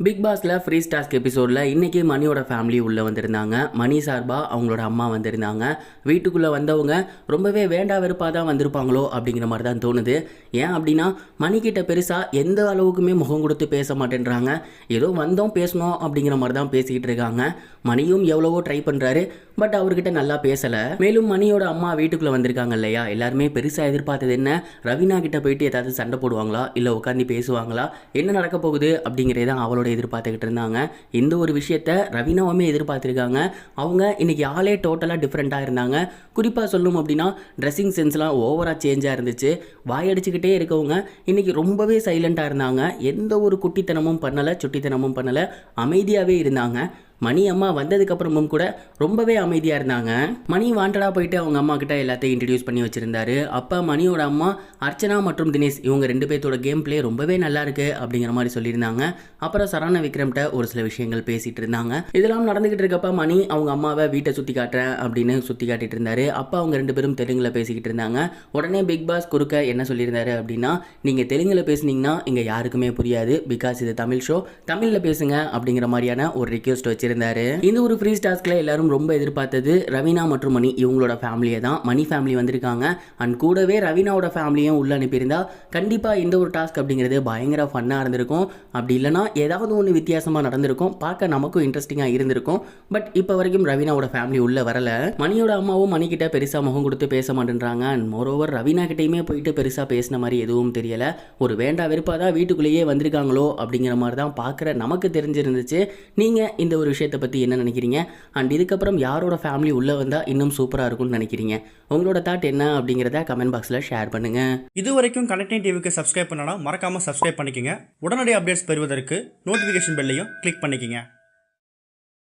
Big பாஸ்ல free task எபிசோடில் இன்றைக்கி மணியோட ஃபேமிலி உள்ளே வந்திருந்தாங்க. மணி சார்பாக அவங்களோட அம்மா வந்திருந்தாங்க. வீட்டுக்குள்ளே வந்தவங்க ரொம்பவே வேண்டா வெறுப்பாக தான் வந்திருப்பாங்களோ அப்படிங்கிற மாதிரி தான் தோணுது. ஏன் அப்படின்னா மணிக்கிட்ட பெருசாக எந்த அளவுக்குமே முகம் கொடுத்து பேச மாட்டேன்றாங்க. ஏதோ வந்தோம் பேசணும் அப்படிங்கிற மாதிரி தான் பேசிக்கிட்டு இருக்காங்க. மணியும் எவ்வளவோ ட்ரை பண்ணுறாரு, பட் அவர்கிட்ட நல்லா பேசலை. மேலும் மணியோட அம்மா வீட்டுக்குள்ளே வந்திருக்காங்க இல்லையா, எல்லாருமே பெருசாக எதிர்பார்த்தது என்ன, ரவீனா கிட்ட போயிட்டு ஏதாவது சண்டை போடுவாங்களா, இல்லை உட்காந்து பேசுவாங்களா, என்ன நடக்க போகுது அப்படிங்கிறத அவளோட எதிர்பார்த்துக்கிட்டு இருந்தாங்க. இந்த ஒரு விஷயத்த ரவீனாவுமே எதிர்பார்த்துருக்காங்க. அவங்க இன்னைக்கு ஆளே டோட்டலாக டிஃப்ரெண்ட்டாக இருந்தாங்க. குறிப்பாக சொல்லணும் அப்படின்னா ட்ரெஸ்ஸிங் சென்ஸ்லாம் ஓவராக சேஞ்சாக இருந்துச்சு. வாயடிச்சுக்கிட்டே இருக்கவங்க இன்னைக்கு ரொம்பவே சைலண்ட்டாக இருந்தாங்க. எந்த ஒரு குட்டித்தனமும் பண்ணலை, சுட்டித்தனமும் பண்ணலை, அமைதியாகவே இருந்தாங்க. மணி அம்மா வந்ததுக்கப்புறமும் கூட ரொம்பவே அமைதியாக இருந்தாங்க. மணி வாண்டடாக போயிட்டு அவங்க அம்மா கிட்ட எல்லாத்தையும் இன்ட்ரடியூஸ் பண்ணி வச்சுருந்தாரு. அப்போ மணியோட அம்மா அர்ச்சனா மற்றும் தினேஷ் இவங்க 2 பேர்த்தோட கேம் பிளே ரொம்பவே நல்லா இருக்கு அப்படிங்கிற மாதிரி சொல்லியிருந்தாங்க. அப்புறம் சரவண விக்ரம்கிட்ட ஒரு சில விஷயங்கள் பேசிகிட்டு இருந்தாங்க. இதெல்லாம் நடந்துக்கிட்டு இருக்கப்ப மணி அவங்க அம்மாவை வீட்டை சுற்றி காட்டுறேன் அப்படின்னு சுற்றி காட்டிட்டு இருந்தாரு. அப்போ அவங்க 2 பேரும் தெலுங்கில் பேசிக்கிட்டு இருந்தாங்க. உடனே பிக் பாஸ் குறுக்க என்ன சொல்லியிருந்தாரு அப்படின்னா, நீங்கள் தெலுங்கில் பேசுனீங்கன்னா இங்கே யாருக்குமே புரியாது, பிகாஸ் இது தமிழ் ஷோ, தமிழில் பேசுங்க அப்படிங்கிற மாதிரியான ஒரு ரிக்வெஸ்ட் வச்சு இருந்தாரு. இந்த ஒரு ஃப்ரீ டாஸ்க்ல எல்லாரும் ரொம்ப எதிர்பார்த்தது ரவீனா மற்றும் மணி இவங்களோட ஃபேமிலியை தான். மணி ஃபேமிலி வந்திருக்காங்க. அண்ட் கூடவே ரவீனாவோட ஃபேமிலியும் உள்ள அனுப்பியிருந்தா கண்டிப்பா இந்த ஒரு டாஸ்க் அப்படிங்கிறது பயங்கர ஃபன்னா இருந்திருக்கும். அப்படி இல்லைனா ஏதாவது ஒன்று வித்தியாசமா நடந்திருக்கும், பார்க்க நமக்கும் இன்ட்ரெஸ்டிங்கா இருந்திருக்கும். பட் இப்போ வரைக்கும் ரவீனாவோட ஃபேமிலி உள்ள வரல. மணியோட அம்மாவும் மணி கிட்ட பெருசா முகம் கொடுத்து பேச மாட்டேன்றாங்க. அண்ட் மோரோவர் ரவீனா கிட்டையுமே போயிட்டு பெருசா பேசின மாதிரி எதுவும் தெரியல. ஒரு வேண்டா வெறுப்பாதான் வீட்டுக்குள்ளேயே வந்திருக்காங்களோ அப்படிங்கிற மாதிரி தான் பார்க்குற நமக்கு தெரிஞ்சிருந்துச்சு. நீங்க இந்த ஒரு விஷயத்தை பற்றி என்ன நினைக்கிறீங்க? அண்ட் இதுக்கப்புறம் யாரோட ஃபேமிலி உள்ளே வந்தால் இன்னும் சூப்பராக இருக்கும்னு நினைக்கிறீங்க? உங்களோட தாட் என்ன அப்படிங்கிறத கமெண்ட் பாக்ஸில் ஷேர் பண்ணுங்கள். இது வரைக்கும் கனெக்டிங் டிவிக்கு சப்ஸ்கிரைப் பண்ணனா மறக்காமல் சப்ஸ்கிரைப் பண்ணிக்கங்க. உடனடி அப்டேட்ஸ் பெறுவதற்கு நோட்டிஃபிகேஷன் பெல்லையும் கிளிக் பண்ணிக்கங்க.